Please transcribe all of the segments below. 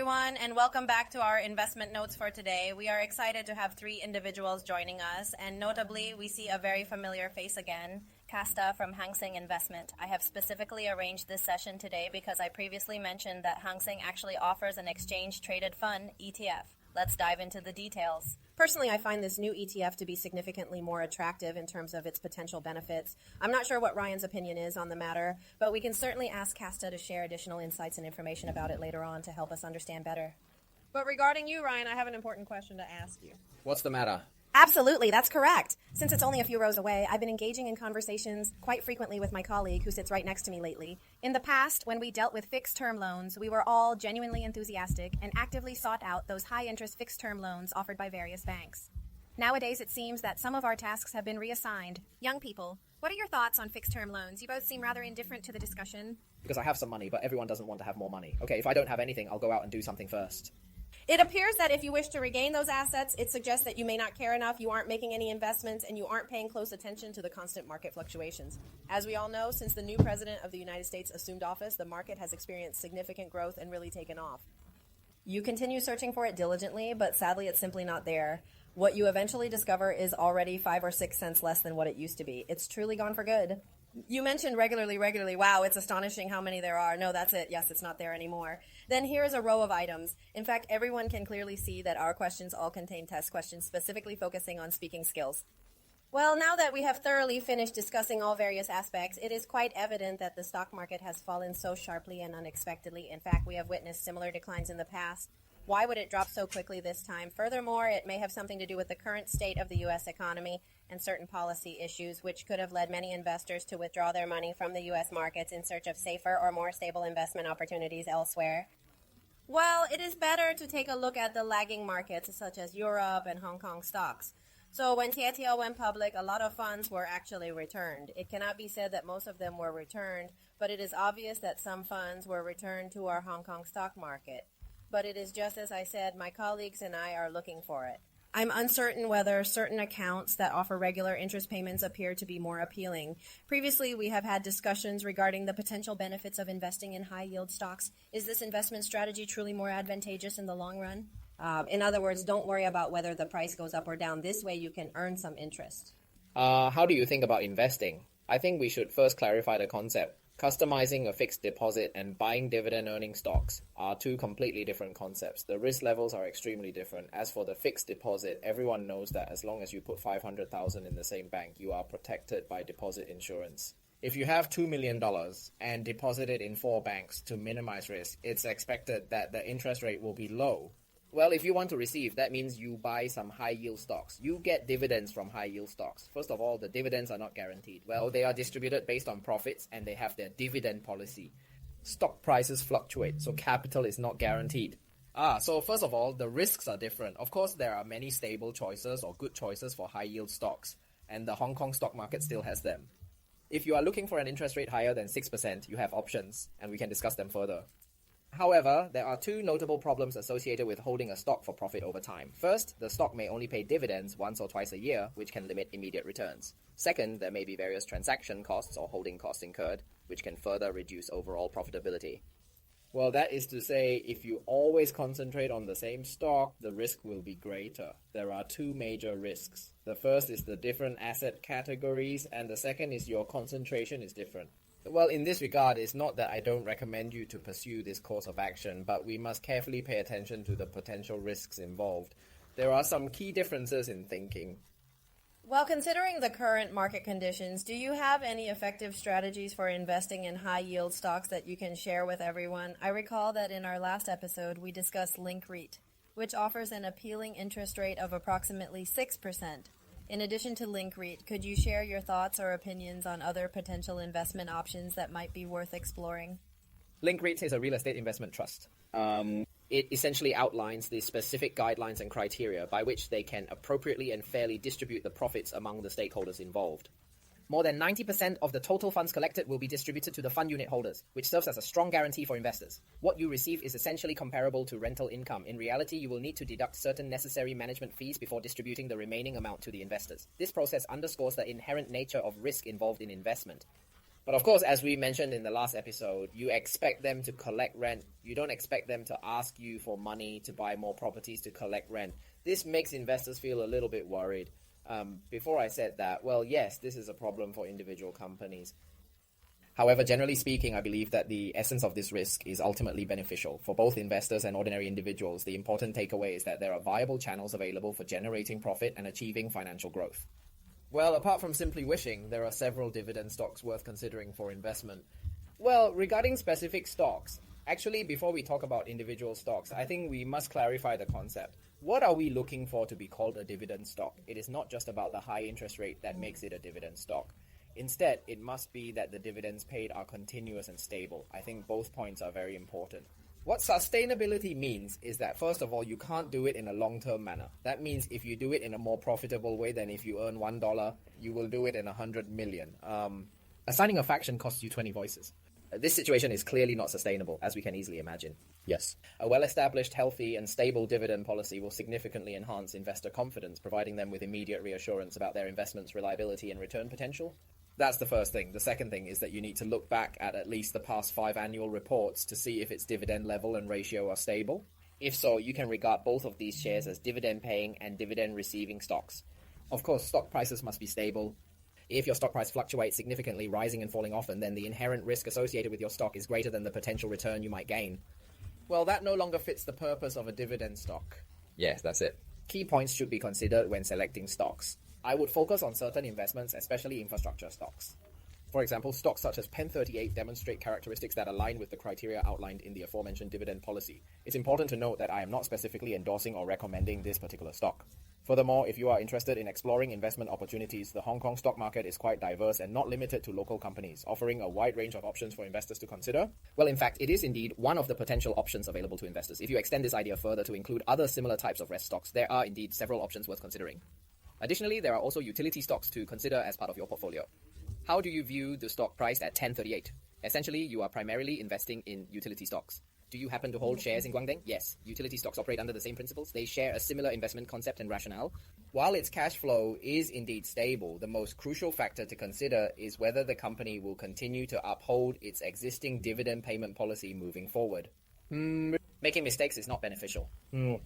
everyone, and welcome back to our investment notes for today. We are excited to have 3 individuals joining us, and notably, we see a very familiar face again, Casta from Hang Seng Investment. I have specifically arranged this session today because I previously mentioned that Hang Seng actually offers an exchange-traded fund, ETF. Let's dive into the details. Personally, I find this new ETF to be significantly more attractive in terms of its potential benefits. I'm not sure what Ryan's opinion is on the matter, but we can certainly ask Casta to share additional insights and information about it later on to help us understand better. But regarding you, Ryan, I have an important question to ask you. What's the matter? Absolutely, that's correct. Since it's only a few rows away, I've been engaging in conversations quite frequently with my colleague who sits right next to me lately. In the past, when we dealt with fixed-term loans, we were all genuinely enthusiastic and actively sought out those high-interest fixed-term loans offered by various banks. Nowadays, it seems that some of our tasks have been reassigned. Young people, what are your thoughts on fixed-term loans? You both seem rather indifferent to the discussion. Because I have some money, but everyone doesn't want to have more money. Okay, if I don't have anything, I'll go out and do something first. It appears that if you wish to regain those assets, it suggests that you may not care enough, you aren't making any investments, and you aren't paying close attention to the constant market fluctuations. As we all know, since the new president of the United States assumed office, the market has experienced significant growth and really taken off. You continue searching for it diligently, but sadly it's simply not there. What you eventually discover is already 5 or 6 cents less than what it used to be. It's truly gone for good. You mentioned regularly. Wow, it's astonishing how many there are. No, that's it. Yes, it's not there anymore. Then here's a row of items. In fact, everyone can clearly see that our questions all contain test questions specifically focusing on speaking skills. Well, now that we have thoroughly finished discussing all various aspects, it is quite evident that the stock market has fallen so sharply and unexpectedly. In fact, we have witnessed similar declines in the past. Why would it drop so quickly this time? Furthermore, it may have something to do with the current state of the U.S. economy and certain policy issues, which could have led many investors to withdraw their money from the U.S. markets in search of safer or more stable investment opportunities elsewhere. Well, it is better to take a look at the lagging markets such as Europe and Hong Kong stocks. So when TTL went public, a lot of funds were actually returned. It cannot be said that most of them were returned, but it is obvious that some funds were returned to our Hong Kong stock market. But it is just as I said, my colleagues and I are looking for it. I'm uncertain whether certain accounts that offer regular interest payments appear to be more appealing. Previously, we have had discussions regarding the potential benefits of investing in high-yield stocks. Is this investment strategy truly more advantageous in the long run? In other words, don't worry about whether the price goes up or down. This way you can earn some interest. How do you think about investing? I think we should first clarify the concept. Customizing a fixed deposit and buying dividend-earning stocks are 2 completely different concepts. The risk levels are extremely different. As for the fixed deposit, everyone knows that as long as you put $500,000 in the same bank, you are protected by deposit insurance. If you have $2 million and deposit it in 4 banks to minimize risk, it's expected that the interest rate will be low. Well, if you want to receive, that means you buy some high-yield stocks. You get dividends from high-yield stocks. First of all, the dividends are not guaranteed. Well, they are distributed based on profits, and they have their dividend policy. Stock prices fluctuate, so capital is not guaranteed. So first of all, the risks are different. Of course, there are many stable choices or good choices for high-yield stocks, and the Hong Kong stock market still has them. If you are looking for an interest rate higher than 6%, you have options, and we can discuss them further. However, there are 2 notable problems associated with holding a stock for profit over time. First, the stock may only pay dividends once or twice a year, which can limit immediate returns. Second, there may be various transaction costs or holding costs incurred, which can further reduce overall profitability. Well, that is to say, if you always concentrate on the same stock, the risk will be greater. There are 2 major risks. The first is the different asset categories, and the second is your concentration is different. Well, in this regard, it's not that I don't recommend you to pursue this course of action, but we must carefully pay attention to the potential risks involved. There are some key differences in thinking. Well, considering the current market conditions, do you have any effective strategies for investing in high-yield stocks that you can share with everyone? I recall that in our last episode, we discussed Link REIT, which offers an appealing interest rate of approximately 6%. In addition to Link REIT, could you share your thoughts or opinions on other potential investment options that might be worth exploring? Link REIT is a real estate investment trust. It essentially outlines the specific guidelines and criteria by which they can appropriately and fairly distribute the profits among the stakeholders involved. More than 90% of the total funds collected will be distributed to the fund unit holders, which serves as a strong guarantee for investors. What you receive is essentially comparable to rental income. In reality, you will need to deduct certain necessary management fees before distributing the remaining amount to the investors. This process underscores the inherent nature of risk involved in investment. But of course, as we mentioned in the last episode, you expect them to collect rent. You don't expect them to ask you for money to buy more properties to collect rent. This makes investors feel a little bit worried. Before I said that, well, yes, this is a problem for individual companies. However, generally speaking, I believe that the essence of this risk is ultimately beneficial. For both investors and ordinary individuals, the important takeaway is that there are viable channels available for generating profit and achieving financial growth. Well, apart from simply wishing, there are several dividend stocks worth considering for investment. Well, regarding specific stocks, actually, before we talk about individual stocks, I think we must clarify the concept. What are we looking for to be called a dividend stock? It is not just about the high interest rate that makes it a dividend stock. Instead, it must be that the dividends paid are continuous and stable. I think both points are very important. What sustainability means is that, first of all, you can't do it in a long-term manner. That means if you do it in a more profitable way than if you earn $1, you will do it in 100 million. Assigning a faction costs you 20 voices. This situation is clearly not sustainable, as we can easily imagine. Yes. A well-established, healthy, and stable dividend policy will significantly enhance investor confidence, providing them with immediate reassurance about their investment's reliability and return potential. That's the first thing. The second thing is that you need to look back at least the past 5 annual reports to see if its dividend level and ratio are stable. If so, you can regard both of these shares as dividend-paying and dividend-receiving stocks. Of course, stock prices must be stable. If your stock price fluctuates significantly, rising and falling often, then the inherent risk associated with your stock is greater than the potential return you might gain. Well, that no longer fits the purpose of a dividend stock. Yes, that's it. Key points should be considered when selecting stocks. I would focus on certain investments, especially infrastructure stocks. For example, stocks such as Pen 38 demonstrate characteristics that align with the criteria outlined in the aforementioned dividend policy. It's important to note that I am not specifically endorsing or recommending this particular stock. Furthermore, if you are interested in exploring investment opportunities, the Hong Kong stock market is quite diverse and not limited to local companies, offering a wide range of options for investors to consider. Well, in fact, it is indeed one of the potential options available to investors. If you extend this idea further to include other similar types of REIT stocks, there are indeed several options worth considering. Additionally, there are also utility stocks to consider as part of your portfolio. How do you view the stock priced at 1038? Essentially, you are primarily investing in utility stocks. Do you happen to hold shares in Guangdong? Yes. Utility stocks operate under the same principles. They share a similar investment concept and rationale. While its cash flow is indeed stable, the most crucial factor to consider is whether the company will continue to uphold its existing dividend payment policy moving forward. Making mistakes is not beneficial.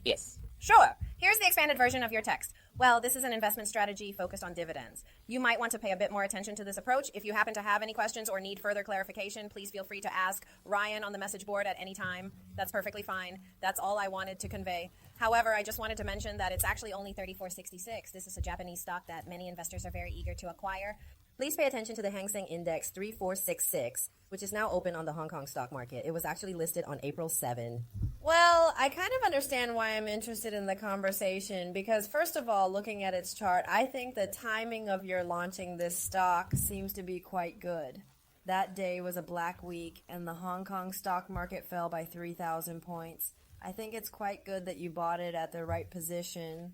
Yes. Sure. Here's the expanded version of your text. Well, this is an investment strategy focused on dividends. You might want to pay a bit more attention to this approach. If you happen to have any questions or need further clarification, please feel free to ask Ryan on the message board at any time. That's perfectly fine. That's all I wanted to convey. However, I just wanted to mention that it's actually only $34.66. This is a Japanese stock that many investors are very eager to acquire. Please pay attention to the Hang Seng Index 3466, which is now open on the Hong Kong stock market. It was actually listed on April 7. Well, I kind of understand why I'm interested in the conversation because, first of all, looking at its chart, I think the timing of your launching this stock seems to be quite good. That day was a black week, and the Hong Kong stock market fell by 3,000 points. I think it's quite good that you bought it at the right position.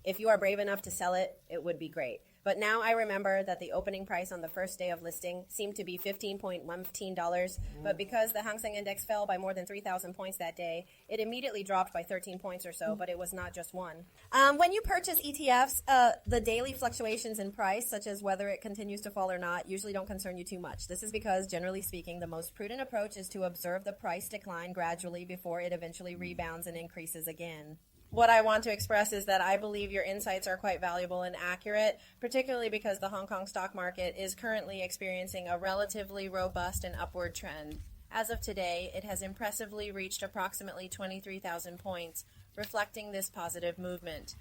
If you are brave enough to sell it, it would be great. But now I remember that the opening price on the first day of listing seemed to be $15.15, but because the Hang Seng Index fell by more than 3,000 points that day, it immediately dropped by 13 points or so, but it was not just one. When you purchase ETFs, the daily fluctuations in price, such as whether it continues to fall or not, usually don't concern you too much. This is because, generally speaking, the most prudent approach is to observe the price decline gradually before it eventually rebounds and increases again. What I want to express is that I believe your insights are quite valuable and accurate, particularly because the Hong Kong stock market is currently experiencing a relatively robust and upward trend. As of today, it has impressively reached approximately 23,000 points, reflecting this positive movement.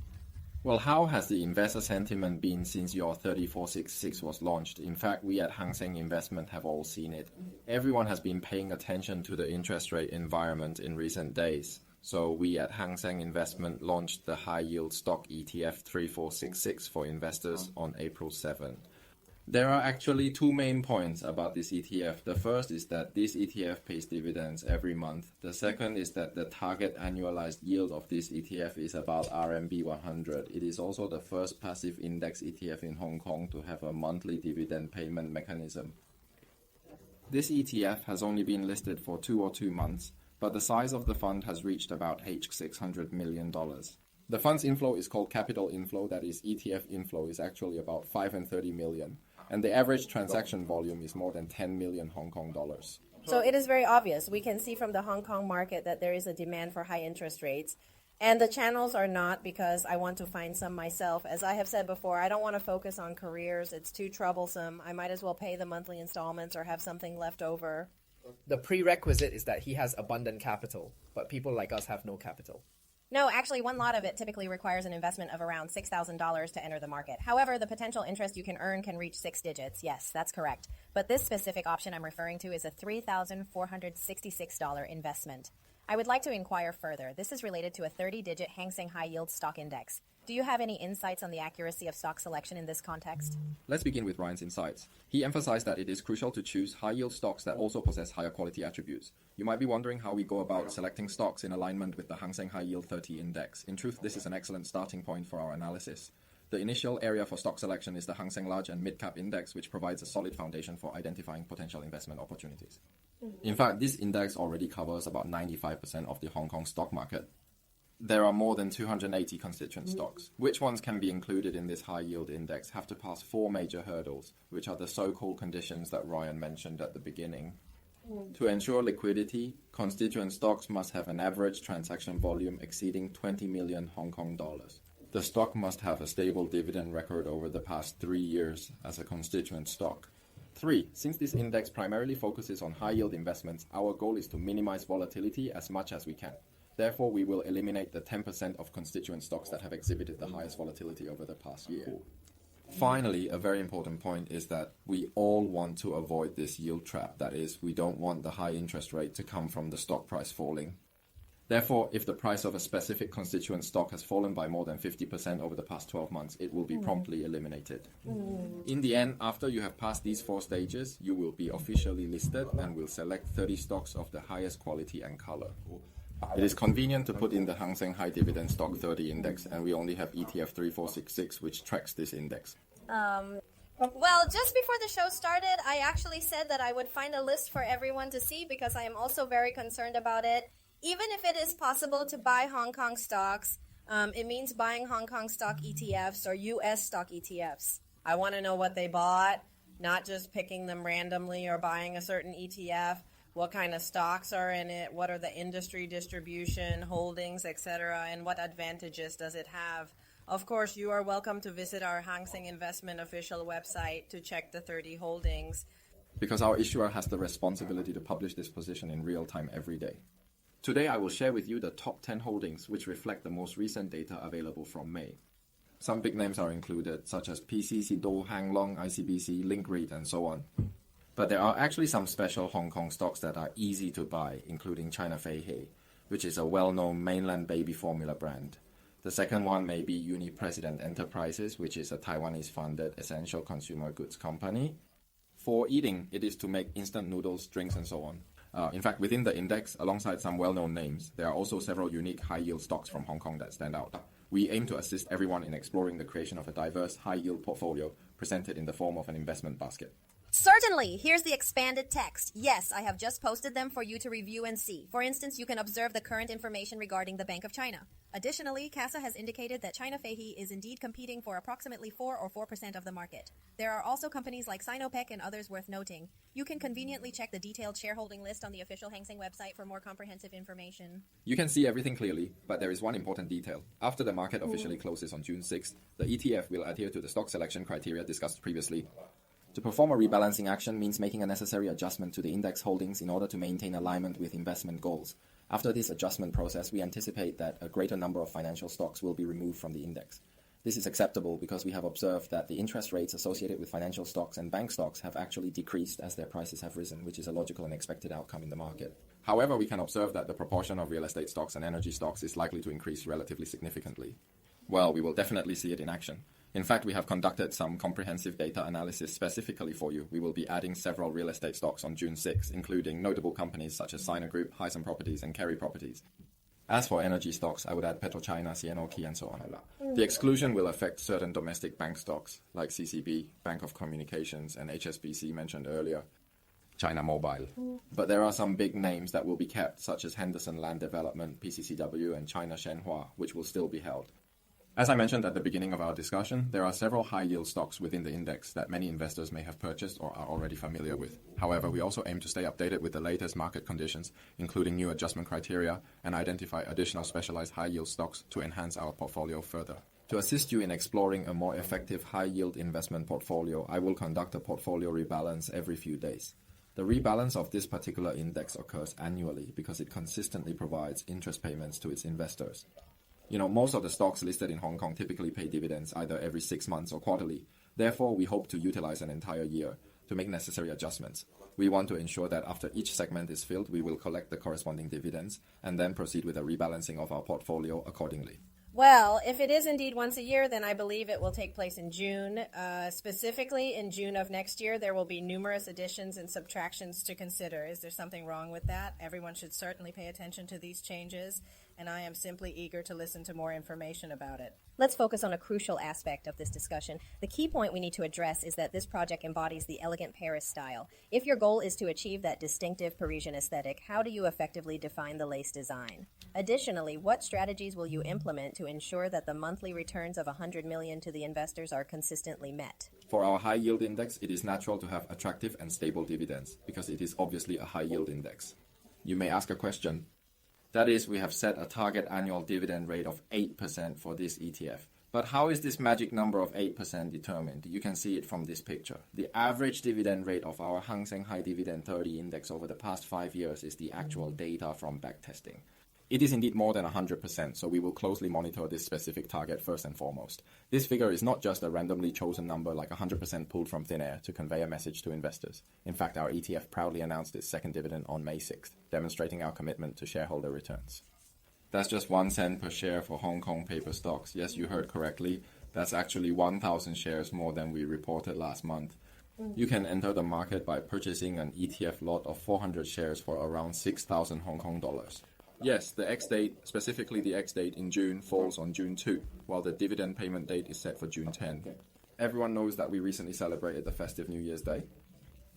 Well, how has the investor sentiment been since your 3466 was launched? In fact, we at Hang Seng Investment have all seen it. Everyone has been paying attention to the interest rate environment in recent days. So we at Hang Seng Investment launched the high-yield stock ETF 3466 for investors on April 7. There are actually two main points about this ETF. The first is that this ETF pays dividends every month. The second is that the target annualized yield of this ETF is about RMB 100. It is also the first passive index ETF in Hong Kong to have a monthly dividend payment mechanism. This ETF has only been listed for 2 or 2 months, but the size of the fund has reached about $600 million. The fund's inflow is called capital inflow, that is ETF inflow is actually about 530 million. and the average transaction volume is more than 10 million Hong Kong dollars. So it is very obvious. We can see from the Hong Kong market that there is a demand for high interest rates. And the channels are not because I want to find some myself. As I have said before, I don't want to focus on careers. It's too troublesome. I might as well pay the monthly installments or have something left over. The prerequisite is that he has abundant capital, but people like us have no capital. No, actually, one lot of it typically requires an investment of around $6,000 to enter the market. However, the potential interest you can earn can reach 6 digits. Yes, that's correct. But this specific option I'm referring to is a $3,466 investment. I would like to inquire further. This is related to a 30-digit Hang Seng High Yield Stock Index. Do you have any insights on the accuracy of stock selection in this context? Let's begin with Ryan's insights. He emphasized that it is crucial to choose high-yield stocks that also possess higher quality attributes. You might be wondering how we go about selecting stocks in alignment with the Hang Seng High Yield 30 Index. In truth, this is an excellent starting point for our analysis. The initial area for stock selection is the Hang Seng Large and Mid Cap Index, which provides a solid foundation for identifying potential investment opportunities. In fact, this index already covers about 95% of the Hong Kong stock market. There are more than 280 constituent stocks. Which ones can be included in this high-yield index have to pass 4 major hurdles, which are the so-called conditions that Ryan mentioned at the beginning. To ensure liquidity, constituent stocks must have an average transaction volume exceeding 20 million Hong Kong dollars. The stock must have a stable dividend record over the past 3 years as a constituent stock. 3. Since this index primarily focuses on high-yield investments, our goal is to minimize volatility as much as we can. Therefore, we will eliminate the 10% of constituent stocks that have exhibited the highest volatility over the past year. Finally, a very important point is that we all want to avoid this yield trap. That is, we don't want the high interest rate to come from the stock price falling. Therefore, if the price of a specific constituent stock has fallen by more than 50% over the past 12 months, it will be promptly eliminated. In the end, after you have passed these 4 stages, you will be officially listed and will select 30 stocks of the highest quality and color. It is convenient to put in the Hang Seng High Dividend Stock 30 Index, and we only have ETF 3466, which tracks this index. Well, just before the show started, I actually said that I would find a list for everyone to see because I am also very concerned about it. Even if it is possible to buy Hong Kong stocks, it means buying Hong Kong stock ETFs or U.S. stock ETFs. I want to know what they bought, not just picking them randomly or buying a certain ETF. What kind of stocks are in it? What are the industry distribution, holdings, etc.? And what advantages does it have? Of course, you are welcome to visit our Hang Seng Investment official website to check the 30 holdings. Because our issuer has the responsibility to publish this position in real time every day. Today, I will share with you the top 10 holdings which reflect the most recent data available from May. Some big names are included, such as PCC, Do, Hang Long, ICBC, Link REIT, and so on. But there are actually some special Hong Kong stocks that are easy to buy, including China Fei He, which is a well-known mainland baby formula brand. The second one may be Uni-President Enterprises, which is a Taiwanese-funded essential consumer goods company. For eating, it is to make instant noodles, drinks, and so on. In fact, within the index, alongside some well-known names, there are also several unique high-yield stocks from Hong Kong that stand out. We aim to assist everyone in exploring the creation of a diverse, high-yield portfolio presented in the form of an investment basket. Certainly! Here's the expanded text. Yes, I have just posted them for you to review and see. For instance, you can observe the current information regarding the Bank of China. Additionally, CASA has indicated that China Fei He is indeed competing for approximately 4 or 4% of the market. There are also companies like Sinopec and others worth noting. You can conveniently check the detailed shareholding list on the official Hang Seng website for more comprehensive information. You can see everything clearly, but there is one important detail. After the market officially closes on June 6th, the ETF will adhere to the stock selection criteria discussed previously. To perform a rebalancing action means making a necessary adjustment to the index holdings in order to maintain alignment with investment goals. After this adjustment process, we anticipate that a greater number of financial stocks will be removed from the index. This is acceptable because we have observed that the interest rates associated with financial stocks and bank stocks have actually decreased as their prices have risen, which is a logical and expected outcome in the market. However, we can observe that the proportion of real estate stocks and energy stocks is likely to increase relatively significantly. Well, we will definitely see it in action. In fact, we have conducted some comprehensive data analysis specifically for you. We will be adding several real estate stocks on June 6, including notable companies such as Sina Group, Hysan Properties, and Kerry Properties. As for energy stocks, I would add PetroChina, CNOK, and so on. The exclusion will affect certain domestic bank stocks like CCB, Bank of Communications, and HSBC mentioned earlier, China Mobile. But there are some big names that will be kept, such as Henderson Land Development, PCCW, and China Shenhua, which will still be held. As I mentioned at the beginning of our discussion, there are several high-yield stocks within the index that many investors may have purchased or are already familiar with. However, we also aim to stay updated with the latest market conditions, including new adjustment criteria, and identify additional specialized high-yield stocks to enhance our portfolio further. To assist you in exploring a more effective high-yield investment portfolio, I will conduct a portfolio rebalance every few days. The rebalance of this particular index occurs annually because it consistently provides interest payments to its investors. Most of the stocks listed in Hong Kong typically pay dividends either every 6 months or quarterly. Therefore, we hope to utilize an entire year to make necessary adjustments. We want to ensure that after each segment is filled, we will collect the corresponding dividends and then proceed with a rebalancing of our portfolio accordingly. Well, if it is indeed once a year, then I believe it will take place in June. Specifically, in June of next year, there will be numerous additions and subtractions to consider. Is there something wrong with that? Everyone should certainly pay attention to these changes, and I am simply eager to listen to more information about it. Let's focus on a crucial aspect of this discussion. The key point we need to address is that this project embodies the elegant Paris style. If your goal is to achieve that distinctive Parisian aesthetic, how do you effectively define the lace design? Additionally, what strategies will you implement to ensure that the monthly returns of $100 million to the investors are consistently met? For our high-yield index, it is natural to have attractive and stable dividends because it is obviously a high-yield index. You may ask a question. That is, we have set a target annual dividend rate of 8% for this ETF. But how is this magic number of 8% determined? You can see it from this picture. The average dividend rate of our Hang Seng High Dividend 30 index over the past 5 years is the actual data from backtesting. It is indeed more than 100%, so we will closely monitor this specific target first and foremost. This figure is not just a randomly chosen number like 100% pulled from thin air to convey a message to investors. In fact, our ETF proudly announced its second dividend on May 6th, demonstrating our commitment to shareholder returns. That's just 1 cent per share for Hong Kong paper stocks. Yes, you heard correctly. That's actually 1,000 shares more than we reported last month. You can enter the market by purchasing an ETF lot of 400 shares for around 6,000 Hong Kong dollars. Yes, the ex-date, specifically the ex-date in June, falls on June 2, while the dividend payment date is set for June 10. Everyone knows that we recently celebrated the festive New Year's Day.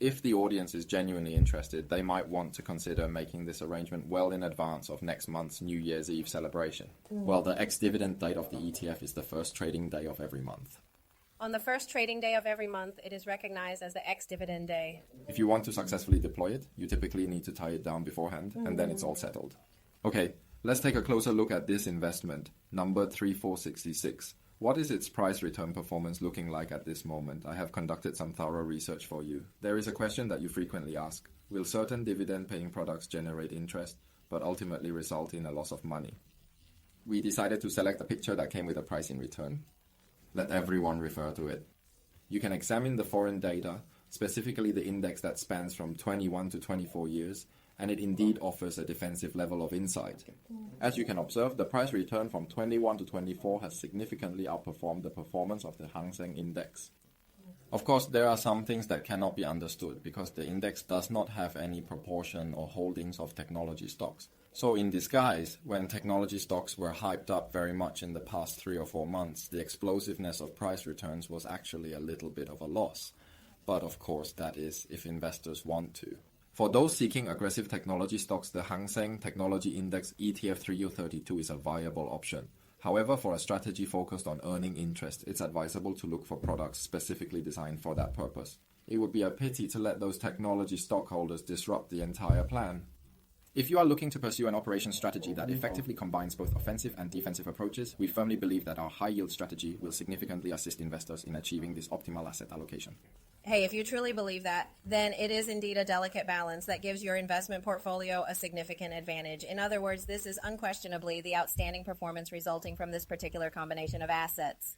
If the audience is genuinely interested, they might want to consider making this arrangement well in advance of next month's New Year's Eve celebration. Well, the ex-dividend date of the ETF is the first trading day of every month. On the first trading day of every month, it is recognized as the ex-dividend day. If you want to successfully deploy it, you typically need to tie it down beforehand, and then it's all settled. Okay, let's take a closer look at this investment, number 3466. What is its price return performance looking like at this moment? I have conducted some thorough research for you. There is a question that you frequently ask. Will certain dividend-paying products generate interest, but ultimately result in a loss of money? We decided to select a picture that came with a price in return. Let everyone refer to it. You can examine the foreign data, specifically the index that spans from 21 to 24 years, and it indeed offers a defensive level of insight. As you can observe, the price return from 21 to 24 has significantly outperformed the performance of the Hang Seng Index. Of course, there are some things that cannot be understood because the index does not have any proportion or holdings of technology stocks. So in disguise, when technology stocks were hyped up very much in the past 3 or 4 months, the explosiveness of price returns was actually a little bit of a loss. But of course, that is if investors want to. For those seeking aggressive technology stocks, the Hang Seng Technology Index ETF 3032 is a viable option. However, for a strategy focused on earning interest, it's advisable to look for products specifically designed for that purpose. It would be a pity to let those technology stockholders disrupt the entire plan. If you are looking to pursue an operations strategy that effectively combines both offensive and defensive approaches, we firmly believe that our high-yield strategy will significantly assist investors in achieving this optimal asset allocation. Hey, if you truly believe that, then it is indeed a delicate balance that gives your investment portfolio a significant advantage. In other words, this is unquestionably the outstanding performance resulting from this particular combination of assets.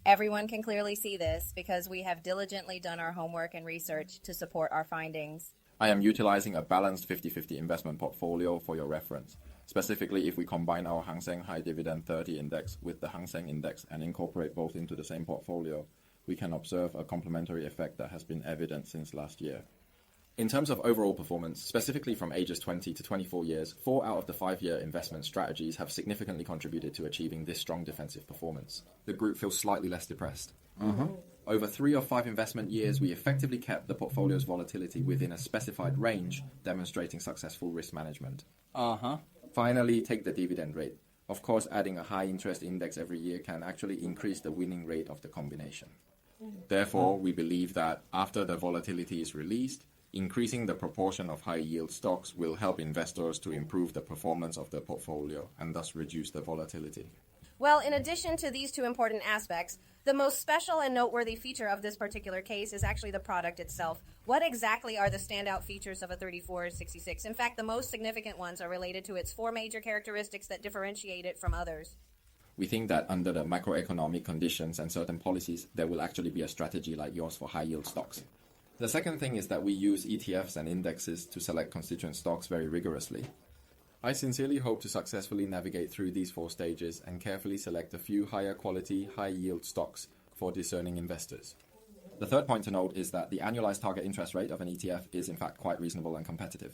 Everyone can clearly see this because we have diligently done our homework and research to support our findings. I am utilizing a balanced 50-50 investment portfolio for your reference. Specifically, if we combine our Hang Seng High Dividend 30 index with the Hang Seng index and incorporate both into the same portfolio, we can observe a complementary effect that has been evident since last year. In terms of overall performance, specifically from ages 20 to 24 years, 4 out of the 5-year investment strategies have significantly contributed to achieving this strong defensive performance. The group feels slightly less depressed. Over 3 or 5 investment years, we effectively kept the portfolio's volatility within a specified range, demonstrating successful risk management. Finally, take the dividend rate. Of course, adding a high interest index every year can actually increase the winning rate of the combination. Therefore, we believe that after the volatility is released, increasing the proportion of high-yield stocks will help investors to improve the performance of their portfolio and thus reduce the volatility. Well, in addition to these two important aspects, the most special and noteworthy feature of this particular case is actually the product itself. What exactly are the standout features of a 3466? In fact, the most significant ones are related to its 4 major characteristics that differentiate it from others. We think that under the macroeconomic conditions and certain policies, there will actually be a strategy like yours for high-yield stocks. The second thing is that we use ETFs and indexes to select constituent stocks very rigorously. I sincerely hope to successfully navigate through these 4 stages and carefully select a few higher quality, high-yield stocks for discerning investors. The third point to note is that the annualized target interest rate of an ETF is in fact quite reasonable and competitive.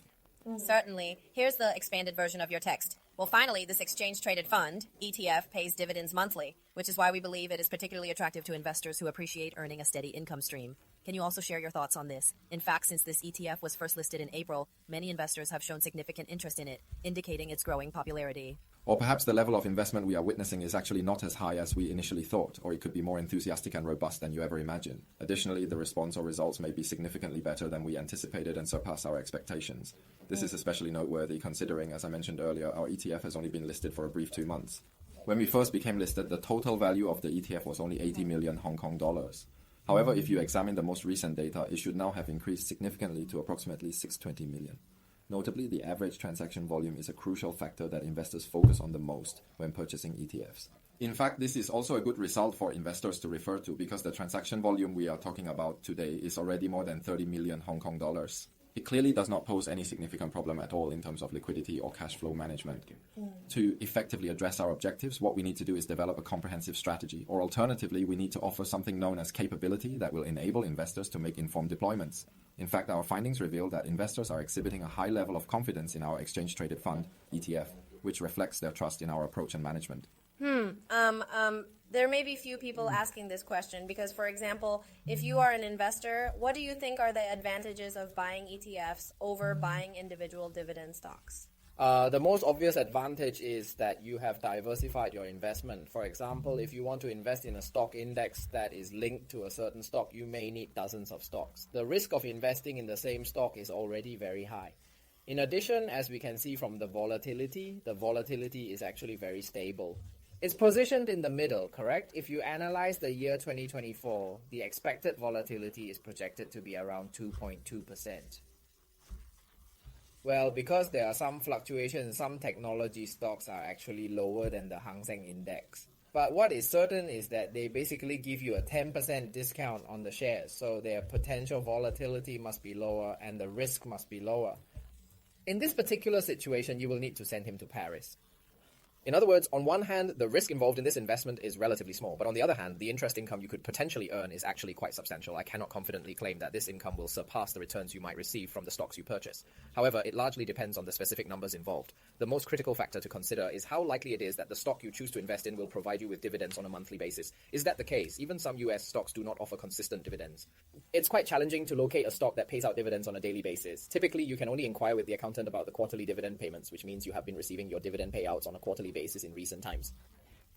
Certainly. Here's the expanded version of your text. Well, finally, this exchange-traded fund, ETF, pays dividends monthly, which is why we believe it is particularly attractive to investors who appreciate earning a steady income stream. Can you also share your thoughts on this? In fact, since this ETF was first listed in April, many investors have shown significant interest in it, indicating its growing popularity. Or perhaps the level of investment we are witnessing is actually not as high as we initially thought, or it could be more enthusiastic and robust than you ever imagined. Additionally, the response or results may be significantly better than we anticipated and surpass our expectations. This is especially noteworthy considering, as I mentioned earlier, our ETF has only been listed for a brief 2 months. When we first became listed, the total value of the ETF was only 80 million Hong Kong dollars. However, if you examine the most recent data, it should now have increased significantly to approximately 620 million. Notably, the average transaction volume is a crucial factor that investors focus on the most when purchasing ETFs. In fact, this is also a good result for investors to refer to because the transaction volume we are talking about today is already more than 30 million Hong Kong dollars. It clearly does not pose any significant problem at all in terms of liquidity or cash flow management. To effectively address our objectives, what we need to do is develop a comprehensive strategy, or alternatively, we need to offer something known as capability that will enable investors to make informed deployments. In fact, our findings reveal that investors are exhibiting a high level of confidence in our exchange-traded fund, ETF, which reflects their trust in our approach and management. There may be few people asking this question because, for example, if you are an investor, what do you think are the advantages of buying ETFs over buying individual dividend stocks? The most obvious advantage is that you have diversified your investment. For example, if you want to invest in a stock index that is linked to a certain stock, you may need dozens of stocks. The risk of investing in the same stock is already very high. In addition, as we can see from the volatility is actually very stable. It's positioned in the middle, correct? If you analyze the year 2024, the expected volatility is projected to be around 2.2%. Well, because there are some fluctuations, some technology stocks are actually lower than the Hang Seng Index. But what is certain is that they basically give you a 10% discount on the shares, so their potential volatility must be lower and the risk must be lower. In this particular situation, you will need to send him to Paris. In other words, on one hand, the risk involved in this investment is relatively small, but on the other hand, the interest income you could potentially earn is actually quite substantial. I cannot confidently claim that this income will surpass the returns you might receive from the stocks you purchase. However, it largely depends on the specific numbers involved. The most critical factor to consider is how likely it is that the stock you choose to invest in will provide you with dividends on a monthly basis. Is that the case? Even some US stocks do not offer consistent dividends. It's quite challenging to locate a stock that pays out dividends on a daily basis. Typically, you can only inquire with the accountant about the quarterly dividend payments, which means you have been receiving your dividend payouts on a quarterly basis in recent times.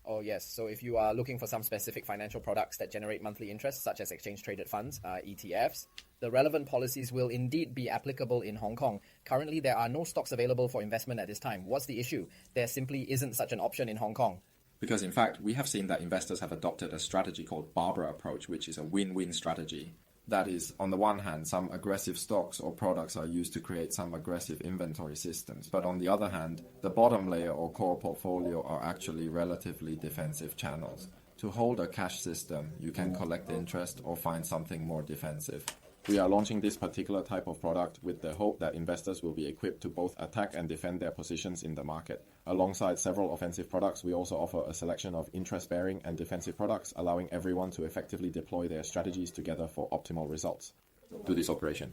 Oh yes, so if you are looking for some specific financial products that generate monthly interest, such as exchange-traded funds, ETFs, the relevant policies will indeed be applicable in Hong Kong. Currently, there are no stocks available for investment at this time. What's the issue? There simply isn't such an option in Hong Kong. Because in fact, we have seen that investors have adopted a strategy called Barbara approach, which is a win-win strategy. That is, on the one hand, some aggressive stocks or products are used to create some aggressive inventory systems. But on the other hand, the bottom layer or core portfolio are actually relatively defensive channels. To hold a cash system, you can collect interest or find something more defensive. We are launching this particular type of product with the hope that investors will be equipped to both attack and defend their positions in the market. Alongside several offensive products, we also offer a selection of interest-bearing and defensive products, allowing everyone to effectively deploy their strategies together for optimal results. Do this operation.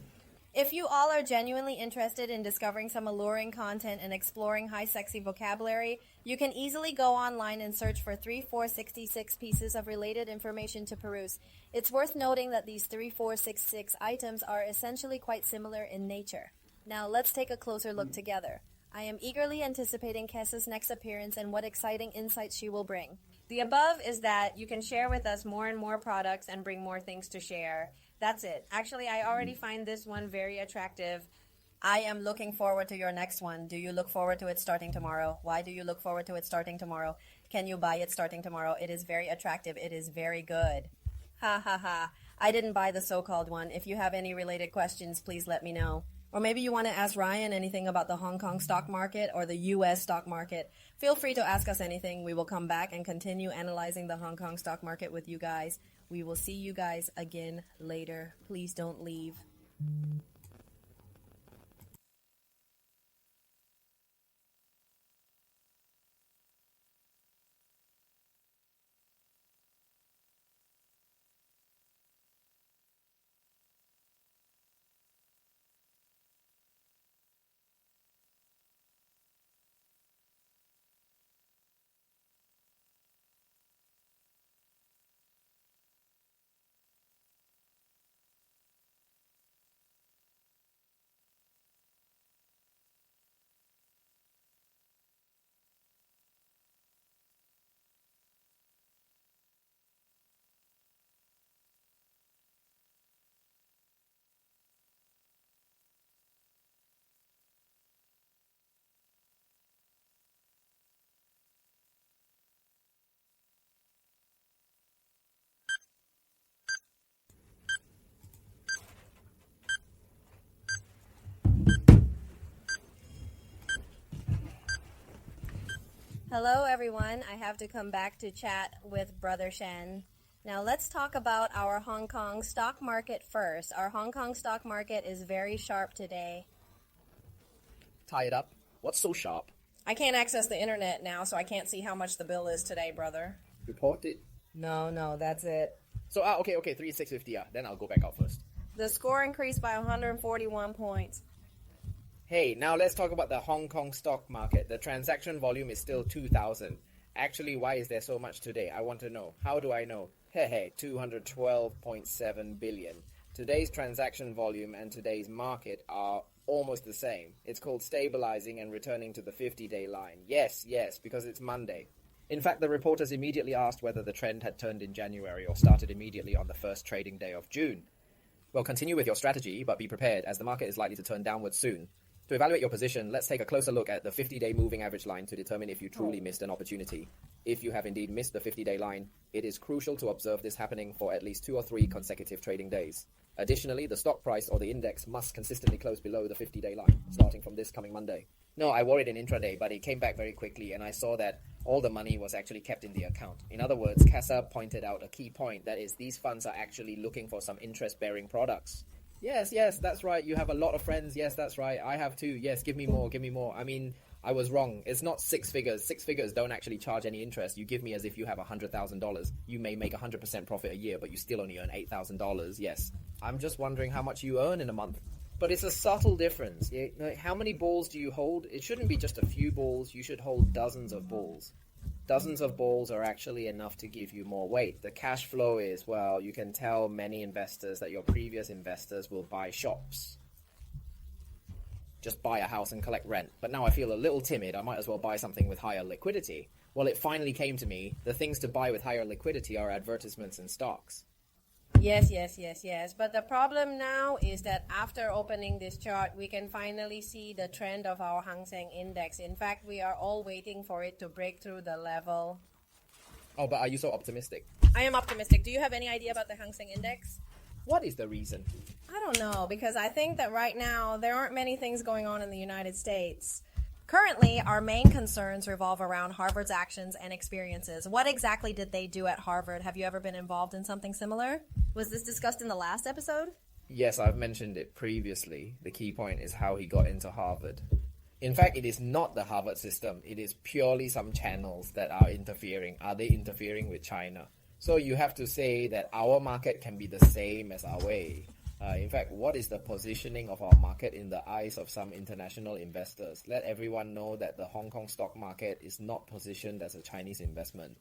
If you all are genuinely interested in discovering some alluring content and exploring high sexy vocabulary, you can easily go online and search for 3466 pieces of related information to peruse. It's worth noting that these 3466 items are essentially quite similar in nature. Now let's take a closer look together. I am eagerly anticipating Kessa's next appearance and what exciting insights she will bring. The above is that you can share with us more and more products and bring more things to share. That's it. Actually, I already find this one very attractive. I am looking forward to your next one. Do you look forward to it starting tomorrow? Why do you look forward to it starting tomorrow? Can you buy it starting tomorrow? It is very attractive. It is very good. Ha ha ha. I didn't buy the so-called one. If you have any related questions, please let me know. Or maybe you want to ask Ryan anything about the Hong Kong stock market or the US stock market. Feel free to ask us anything. We will come back and continue analyzing the Hong Kong stock market with you guys. We will see you guys again later. Please don't leave. Hello, everyone. I have to come back to chat with Brother Shen. Now, let's talk about our Hong Kong stock market first. Our Hong Kong stock market is very sharp today. Tie it up. What's so sharp? I can't access the internet now, so I can't see how much the bill is today, brother. Report it. No, that's it. So, okay, 3,650. Then I'll go back out first. The score increased by 141 points. Hey, now let's talk about the Hong Kong stock market. The transaction volume is still 2,000. Actually, why is there so much today? I want to know. How do I know? Hey, 212.7 billion. Today's transaction volume and today's market are almost the same. It's called stabilizing and returning to the 50-day line. Yes, because it's Monday. In fact, the reporters immediately asked whether the trend had turned in January or started immediately on the first trading day of June. Well, continue with your strategy, but be prepared as the market is likely to turn downwards soon. To evaluate your position, let's take a closer look at the 50-day moving average line to determine if you truly missed an opportunity. If you have indeed missed the 50-day line, it is crucial to observe this happening for at least 2 or 3 consecutive trading days. Additionally, the stock price or the index must consistently close below the 50-day line, starting from this coming Monday. No, I worried in intraday, but it came back very quickly, and I saw that all the money was actually kept in the account. In other words, Casa pointed out a key point, that is, these funds are actually looking for some interest-bearing products. Yes, that's right. You have a lot of friends. Yes, that's right. I have too. Yes, give me more. I mean, I was wrong. It's not 6 figures. 6 figures don't actually charge any interest. You give me as if you have $100,000. You may make 100% profit a year, but you still only earn $8,000. Yes. I'm just wondering how much you earn in a month. But it's a subtle difference. How many balls do you hold? It shouldn't be just a few balls. You should hold dozens of balls. Dozens of balls are actually enough to give you more weight. The cash flow is, well, you can tell many investors that your previous investors will buy shops. Just buy a house and collect rent. But now I feel a little timid. I might as well buy something with higher liquidity. Well, it finally came to me. The things to buy with higher liquidity are advertisements and stocks. Yes. But the problem now is that after opening this chart, we can finally see the trend of our Hang Seng Index. In fact, we are all waiting for it to break through the level. Oh, but are you so optimistic? I am optimistic. Do you have any idea about the Hang Seng Index? What is the reason? I don't know, because I think that right now there aren't many things going on in the United States. Currently, our main concerns revolve around Harvard's actions and experiences. What exactly did they do at Harvard? Have you ever been involved in something similar? Was this discussed in the last episode? Yes, I've mentioned it previously. The key point is how he got into Harvard. In fact, it is not the Harvard system. It is purely some channels that are interfering. Are they interfering with China? So you have to say that our market can be the same as our way. In fact, what is the positioning of our market in the eyes of some international investors? Let everyone know that the Hong Kong stock market is not positioned as a Chinese investment.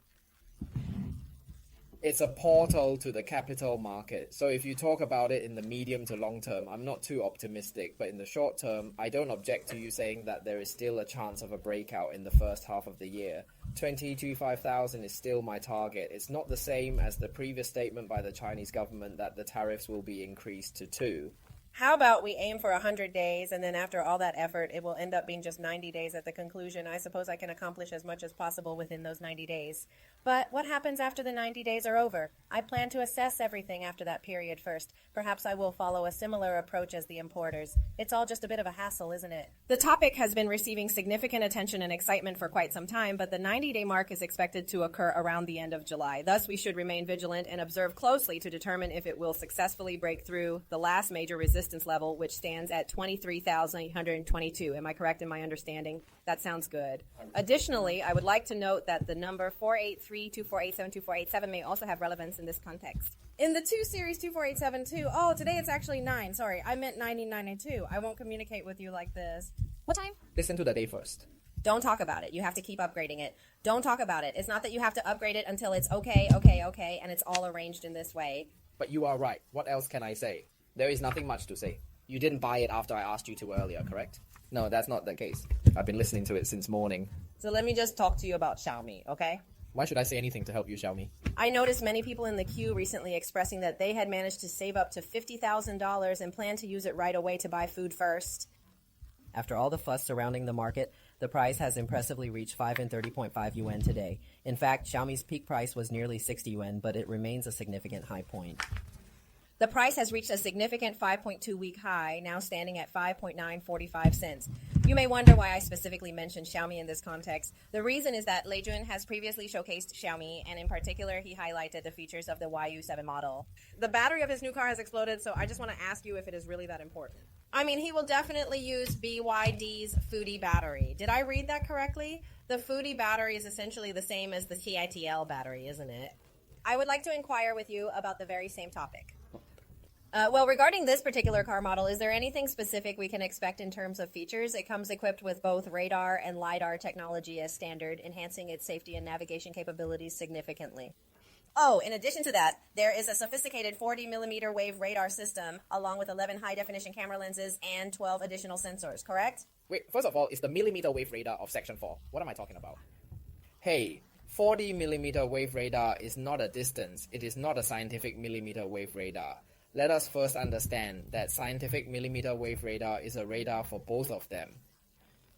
It's a portal to the capital market. So if you talk about it in the medium to long term, I'm not too optimistic, but in the short term, I don't object to you saying that there is still a chance of a breakout in the first half of the year. 25,000 is still my target. It's not the same as the previous statement by the Chinese government that the tariffs will be increased to 2. How about we aim for 100 days, and then after all that effort, it will end up being just 90 days at the conclusion. I suppose I can accomplish as much as possible within those 90 days. But what happens after the 90 days are over? I plan to assess everything after that period first. Perhaps I will follow a similar approach as the importers. It's all just a bit of a hassle, isn't it? The topic has been receiving significant attention and excitement for quite some time, but the 90-day mark is expected to occur around the end of July. Thus, we should remain vigilant and observe closely to determine if it will successfully break through the last major resistance level, which stands at 23,822. Am I correct in my understanding? That sounds good. Additionally, I would like to note that the number 483-2487-2487 may also have relevance in this context. In the 2 series 24872, oh, today it's actually 9. Sorry, I meant 9092. I won't communicate with you like this. What time? Listen to the day first. Don't talk about it. You have to keep upgrading it. Don't talk about it. It's not that you have to upgrade it until it's okay, and it's all arranged in this way. But you are right. What else can I say? There is nothing much to say. You didn't buy it after I asked you to earlier, correct? No, that's not the case. I've been listening to it since morning. So let me just talk to you about Xiaomi, okay? Why should I say anything to help you, Xiaomi? I noticed many people in the queue recently expressing that they had managed to save up to $50,000 and plan to use it right away to buy food first. After all the fuss surrounding the market, the price has impressively reached 530.5 yuan today. In fact, Xiaomi's peak price was nearly 60 yuan, but it remains a significant high point. The price has reached a significant 5.2-week high, now standing at 5.945 cents. You may wonder why I specifically mentioned Xiaomi in this context. The reason is that Lei Jun has previously showcased Xiaomi, and in particular, he highlighted the features of the YU7 model. The battery of his new car has exploded, so I just want to ask you if it is really that important. I mean, he will definitely use BYD's Foodie battery. Did I read that correctly? The Foodie battery is essentially the same as the TITL battery, isn't it? I would like to inquire with you about the very same topic. Well, regarding this particular car model, is there anything specific we can expect in terms of features? It comes equipped with both radar and LiDAR technology as standard, enhancing its safety and navigation capabilities significantly. Oh, in addition to that, there is a sophisticated 40mm wave radar system, along with 11 high-definition camera lenses and 12 additional sensors, correct? Wait, first of all, it's the millimeter wave radar of Section 4. What am I talking about? Hey, 40 millimeter wave radar is not a distance. It is not a scientific millimeter wave radar. Let us first understand that scientific millimeter wave radar is a radar for both of them.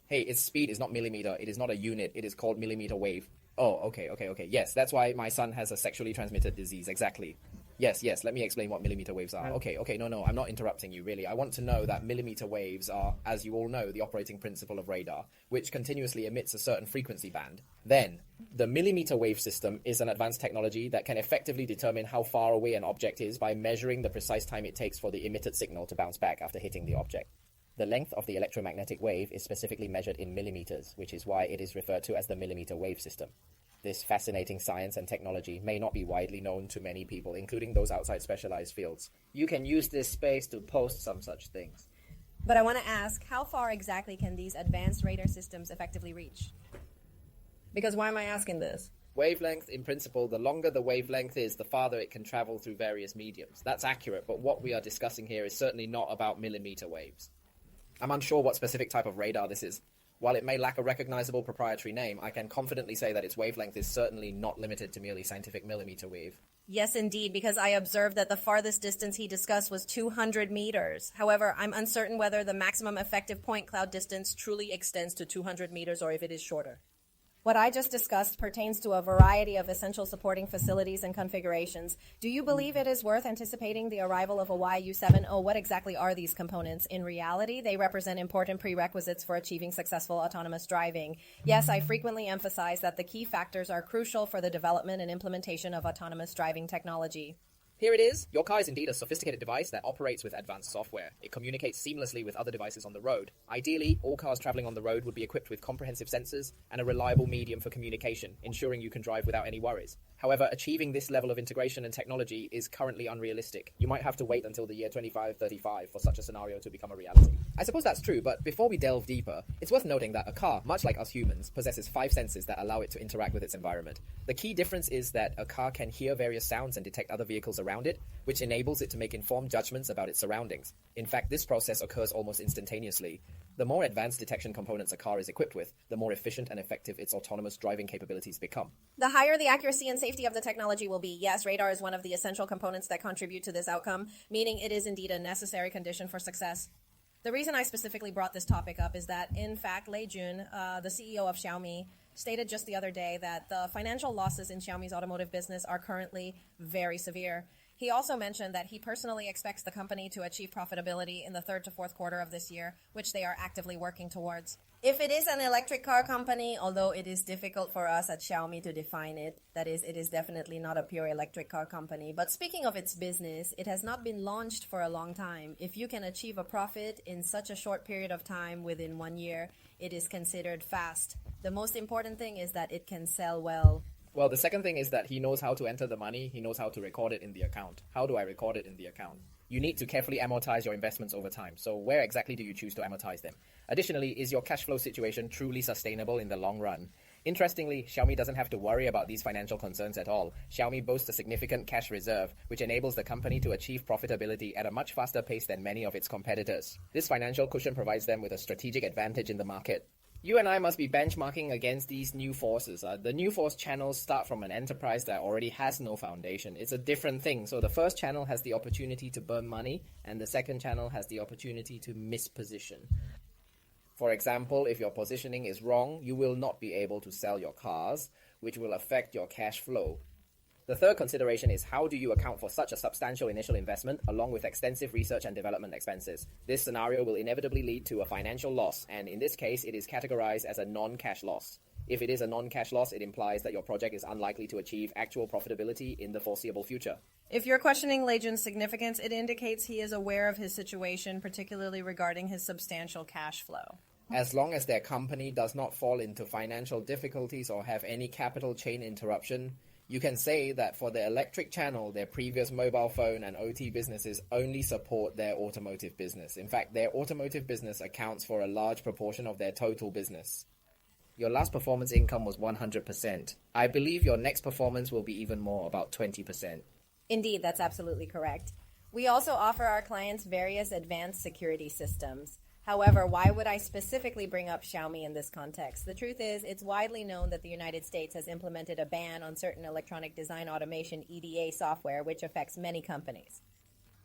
Hey, its speed is not millimeter. It is not a unit. It is called millimeter wave. Oh, okay. Yes, that's why my son has a sexually transmitted disease. Exactly. Yes, let me explain what millimeter waves are. Okay, no, I'm not interrupting you, really. I want to know that millimeter waves are, as you all know, the operating principle of radar, which continuously emits a certain frequency band. Then, the millimeter wave system is an advanced technology that can effectively determine how far away an object is by measuring the precise time it takes for the emitted signal to bounce back after hitting the object. The length of the electromagnetic wave is specifically measured in millimeters, which is why it is referred to as the millimeter wave system. This fascinating science and technology may not be widely known to many people, including those outside specialized fields. You can use this space to post some such things. But I want to ask, how far exactly can these advanced radar systems effectively reach? Because why am I asking this? Wavelength, in principle, the longer the wavelength is, the farther it can travel through various mediums. That's accurate, but what we are discussing here is certainly not about millimeter waves. I'm unsure what specific type of radar this is. While it may lack a recognizable proprietary name, I can confidently say that its wavelength is certainly not limited to merely scientific millimeter wave. Yes, indeed, because I observed that the farthest distance he discussed was 200 meters. However, I'm uncertain whether the maximum effective point cloud distance truly extends to 200 meters or if it is shorter. What I just discussed pertains to a variety of essential supporting facilities and configurations. Do you believe it is worth anticipating the arrival of a YU7? Oh, what exactly are these components? In reality, they represent important prerequisites for achieving successful autonomous driving. Yes, I frequently emphasize that the key factors are crucial for the development and implementation of autonomous driving technology. Here it is. Your car is indeed a sophisticated device that operates with advanced software. It communicates seamlessly with other devices on the road. Ideally, all cars traveling on the road would be equipped with comprehensive sensors and a reliable medium for communication, ensuring you can drive without any worries. However, achieving this level of integration and technology is currently unrealistic. You might have to wait until the year 2535 for such a scenario to become a reality. I suppose that's true, but before we delve deeper, it's worth noting that a car, much like us humans, possesses 5 senses that allow it to interact with its environment. The key difference is that a car can hear various sounds and detect other vehicles around it, which enables it to make informed judgments about its surroundings. In fact, this process occurs almost instantaneously. The more advanced detection components a car is equipped with, the more efficient and effective its autonomous driving capabilities become. The higher the accuracy and safety of the technology will be. Yes, radar is one of the essential components that contribute to this outcome, meaning it is indeed a necessary condition for success. The reason I specifically brought this topic up is that, in fact, Lei Jun, the CEO of Xiaomi, stated just the other day that the financial losses in Xiaomi's automotive business are currently very severe. He also mentioned that he personally expects the company to achieve profitability in the 3rd to 4th quarter of this year, which they are actively working towards. If it is an electric car company, although it is difficult for us at Xiaomi to define it, that is, it is definitely not a pure electric car company. But speaking of its business, it has not been launched for a long time. If you can achieve a profit in such a short period of time within 1 year, it is considered fast. The most important thing is that it can sell well. Well, the second thing is that he knows how to enter the money, he knows how to record it in the account. How do I record it in the account? You need to carefully amortize your investments over time. So where exactly do you choose to amortize them? Additionally, is your cash flow situation truly sustainable in the long run? Interestingly, Xiaomi doesn't have to worry about these financial concerns at all. Xiaomi boasts a significant cash reserve, which enables the company to achieve profitability at a much faster pace than many of its competitors. This financial cushion provides them with a strategic advantage in the market. You and I must be benchmarking against these new forces. The new force channels start from an enterprise that already has no foundation. It's a different thing. So the first channel has the opportunity to burn money, and the second channel has the opportunity to misposition. For example, if your positioning is wrong, you will not be able to sell your cars, which will affect your cash flow. The third consideration is how do you account for such a substantial initial investment along with extensive research and development expenses. This scenario will inevitably lead to a financial loss, and in this case it is categorized as a non-cash loss. If it is a non-cash loss, it implies that your project is unlikely to achieve actual profitability in the foreseeable future. If you're questioning Lei Jun's significance, it indicates he is aware of his situation, particularly regarding his substantial cash flow. As long as their company does not fall into financial difficulties or have any capital chain interruption, you can say that for the electric channel, their previous mobile phone and OT businesses only support their automotive business. In fact, their automotive business accounts for a large proportion of their total business. Your last performance income was 100%. I believe your next performance will be even more, about 20%. Indeed, that's absolutely correct. We also offer our clients various advanced security systems. However, why would I specifically bring up Xiaomi in this context? The truth is, it's widely known that the United States has implemented a ban on certain electronic design automation EDA software, which affects many companies.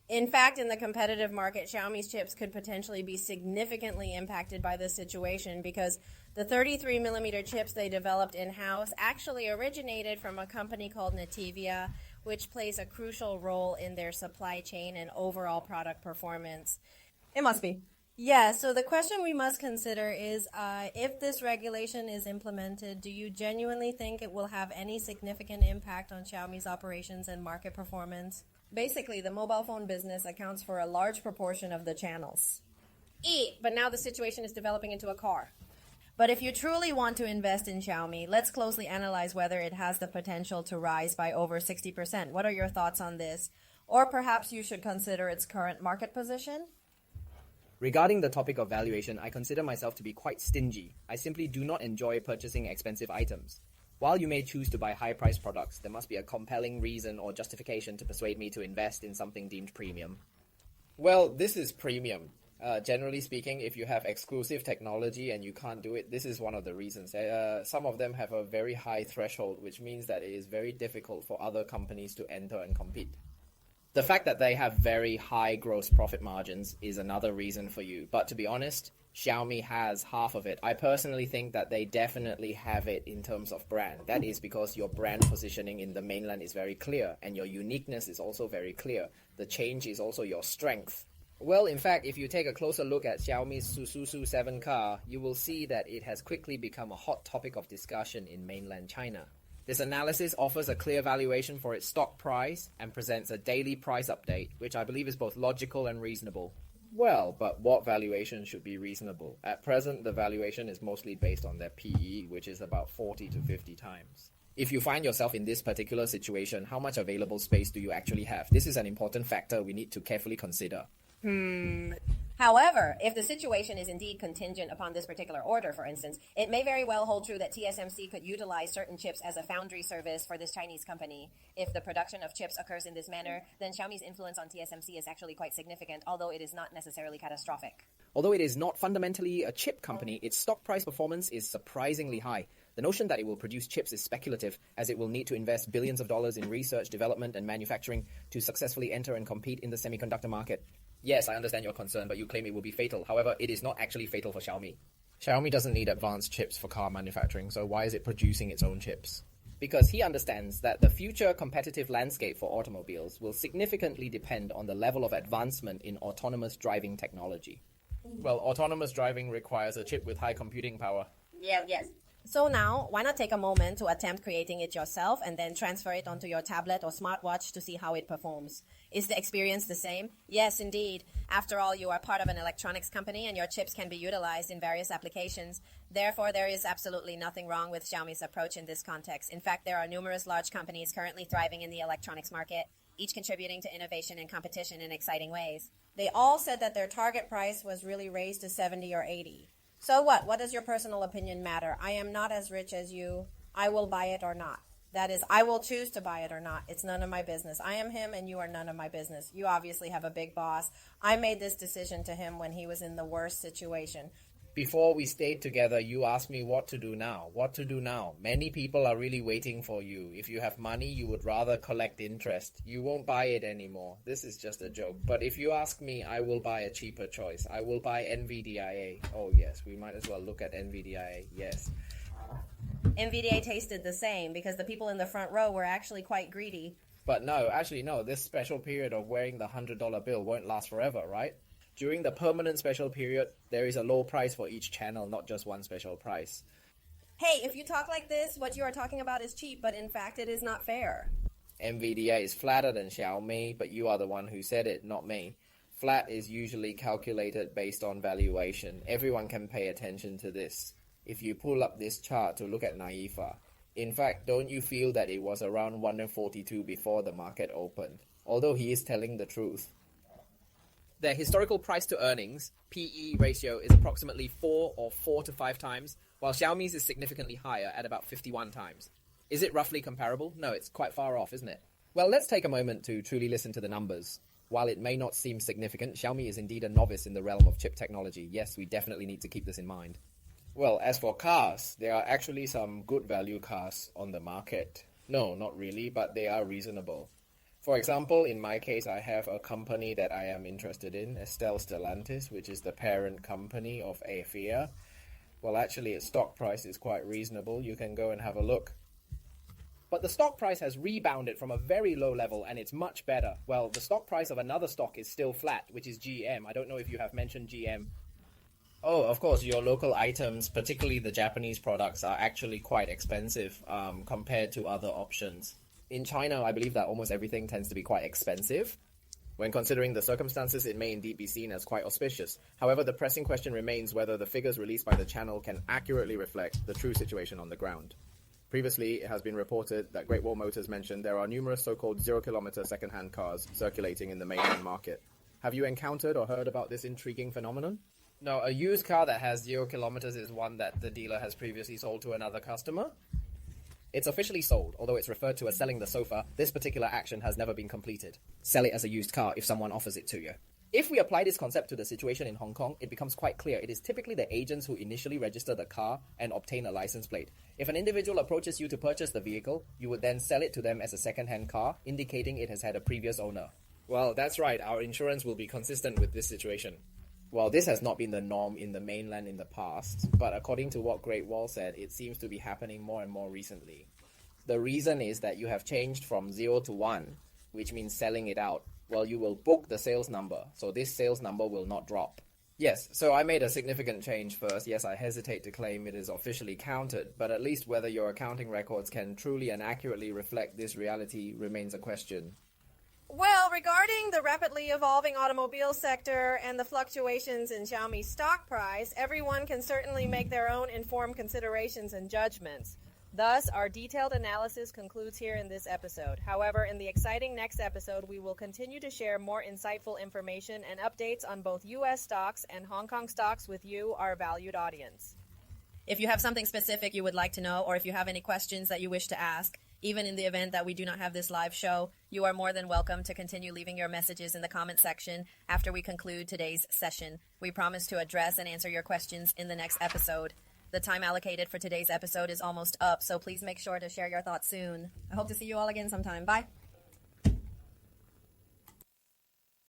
In fact, in the competitive market, Xiaomi's chips could potentially be significantly impacted by this situation because the 33mm chips they developed in-house actually originated from a company called Nativia, which plays a crucial role in their supply chain and overall product performance. It must be. Yeah, so the question we must consider is, if this regulation is implemented, do you genuinely think it will have any significant impact on Xiaomi's operations and market performance? Basically, the mobile phone business accounts for a large proportion of the channels. But now the situation is developing into a car. But if you truly want to invest in Xiaomi, let's closely analyze whether it has the potential to rise by over 60%. What are your thoughts on this? Or perhaps you should consider its current market position? Regarding the topic of valuation, I consider myself to be quite stingy. I simply do not enjoy purchasing expensive items. While you may choose to buy high-priced products, there must be a compelling reason or justification to persuade me to invest in something deemed premium. Well, this is premium. Generally speaking, if you have exclusive technology and you can't do it, this is one of the reasons. Some of them have a very high threshold, which means that it is very difficult for other companies to enter and compete. The fact that they have very high gross profit margins is another reason for you. But to be honest, Xiaomi has half of it. I personally think that they definitely have it in terms of brand. That is because your brand positioning in the mainland is very clear, and your uniqueness is also very clear. The change is also your strength. Well, in fact, if you take a closer look at Xiaomi's Suzusu 7 car, you will see that it has quickly become a hot topic of discussion in mainland China. This analysis offers a clear valuation for its stock price and presents a daily price update, which I believe is both logical and reasonable. Well, but what valuation should be reasonable? At present, the valuation is mostly based on their PE, which is about 40 to 50 times. If you find yourself in this particular situation, how much available space do you actually have? This is an important factor we need to carefully consider. However, if the situation is indeed contingent upon this particular order, for instance, it may very well hold true that TSMC could utilize certain chips as a foundry service for this Chinese company. If the production of chips occurs in this manner, then Xiaomi's influence on TSMC is actually quite significant, although it is not necessarily catastrophic. Although it is not fundamentally a chip company, its stock price performance is surprisingly high. The notion that it will produce chips is speculative, as it will need to invest billions of dollars in research, development, and manufacturing to successfully enter and compete in the semiconductor market. Yes, I understand your concern, but you claim it will be fatal. However, it is not actually fatal for Xiaomi. Xiaomi doesn't need advanced chips for car manufacturing, so why is it producing its own chips? Because he understands that the future competitive landscape for automobiles will significantly depend on the level of advancement in autonomous driving technology. Well, autonomous driving requires a chip with high computing power. Yes. So now, why not take a moment to attempt creating it yourself and then transfer it onto your tablet or smartwatch to see how it performs? Is the experience the same? Yes, indeed. After all, you are part of an electronics company and your chips can be utilized in various applications. Therefore, there is absolutely nothing wrong with Xiaomi's approach in this context. In fact, there are numerous large companies currently thriving in the electronics market, each contributing to innovation and competition in exciting ways. They all said that their target price was really raised to 70 or 80. So what? What does your personal opinion matter? I am not as rich as you. I will buy it or not. That is, I will choose to buy it or not. It's none of my business. I am him and you are none of my business. You obviously have a big boss. I made this decision to him when he was in the worst situation. Before we stayed together, you asked me what to do now. What to do now? Many people are really waiting for you. If you have money, you would rather collect interest. You won't buy it anymore. This is just a joke. But if you ask me, I will buy a cheaper choice. I will buy NVDIA. Oh yes, we might as well look at NVDIA. Yes. NVDA tasted the same because the people in the front row were actually quite greedy. But no, actually no, this special period of wearing the $100 bill won't last forever, right? During the permanent special period, there is a low price for each channel, not just one special price. Hey, if you talk like this, what you are talking about is cheap, but in fact it is not fair. NVIDIA is flatter than Xiaomi, but you are the one who said it, not me. Flat is usually calculated based on valuation. Everyone can pay attention to this. If you pull up this chart to look at NAIFA, in fact, don't you feel that it was around 142 before the market opened? Although he is telling the truth. Their historical price to earnings, PE ratio, is approximately 4 or 4 to 5 times, while Xiaomi's is significantly higher at about 51 times. Is it roughly comparable? No, it's quite far off, isn't it? Well, let's take a moment to truly listen to the numbers. While it may not seem significant, Xiaomi is indeed a novice in the realm of chip technology. Yes, we definitely need to keep this in mind. Well, as for cars, there are actually some good value cars on the market. No, not really, but they are reasonable. For example, in my case, I have a company that I am interested in, Estelle Stellantis, which is the parent company of Afia. Well, actually, its stock price is quite reasonable. You can go and have a look. But the stock price has rebounded from a very low level, and it's much better. Well, the stock price of another stock is still flat, which is GM. I don't know if you have mentioned GM. Oh, of course, your local items, particularly the Japanese products, are actually quite expensive compared to other options. In China, I believe that almost everything tends to be quite expensive. When considering the circumstances, it may indeed be seen as quite auspicious. However, the pressing question remains whether the figures released by the channel can accurately reflect the true situation on the ground. Previously, it has been reported that Great Wall Motors mentioned there are numerous so-called zero-kilometer second-hand cars circulating in the mainland market. Have you encountered or heard about this intriguing phenomenon? No, a used car that has 0 kilometers is one that the dealer has previously sold to another customer. It's officially sold, although it's referred to as selling the sofa. This particular action has never been completed. Sell it as a used car if someone offers it to you. If we apply this concept to the situation in Hong Kong, it becomes quite clear. It is typically the agents who initially register the car and obtain a license plate. If an individual approaches you to purchase the vehicle, you would then sell it to them as a second-hand car, indicating it has had a previous owner. Well, that's right. Our insurance will be consistent with this situation. Well, this has not been the norm in the mainland in the past, but according to what Great Wall said, it seems to be happening more and more recently. The reason is that you have changed from 0 to 1, which means selling it out. Well, you will book the sales number, so this sales number will not drop. Yes, so I made a significant change first. Yes, I hesitate to claim it is officially counted, but at least whether your accounting records can truly and accurately reflect this reality remains a question. Well, regarding the rapidly evolving automobile sector and the fluctuations in Xiaomi's stock price, everyone can certainly make their own informed considerations and judgments. Thus, our detailed analysis concludes here in this episode. However, in the exciting next episode, we will continue to share more insightful information and updates on both U.S. stocks and Hong Kong stocks with you, our valued audience. If you have something specific you would like to know, or if you have any questions that you wish to ask, even in the event that we do not have this live show, you are more than welcome to continue leaving your messages in the comment section after we conclude today's session. We promise to address and answer your questions in the next episode. The time allocated for today's episode is almost up, so please make sure to share your thoughts soon. I hope to see you all again sometime. Bye.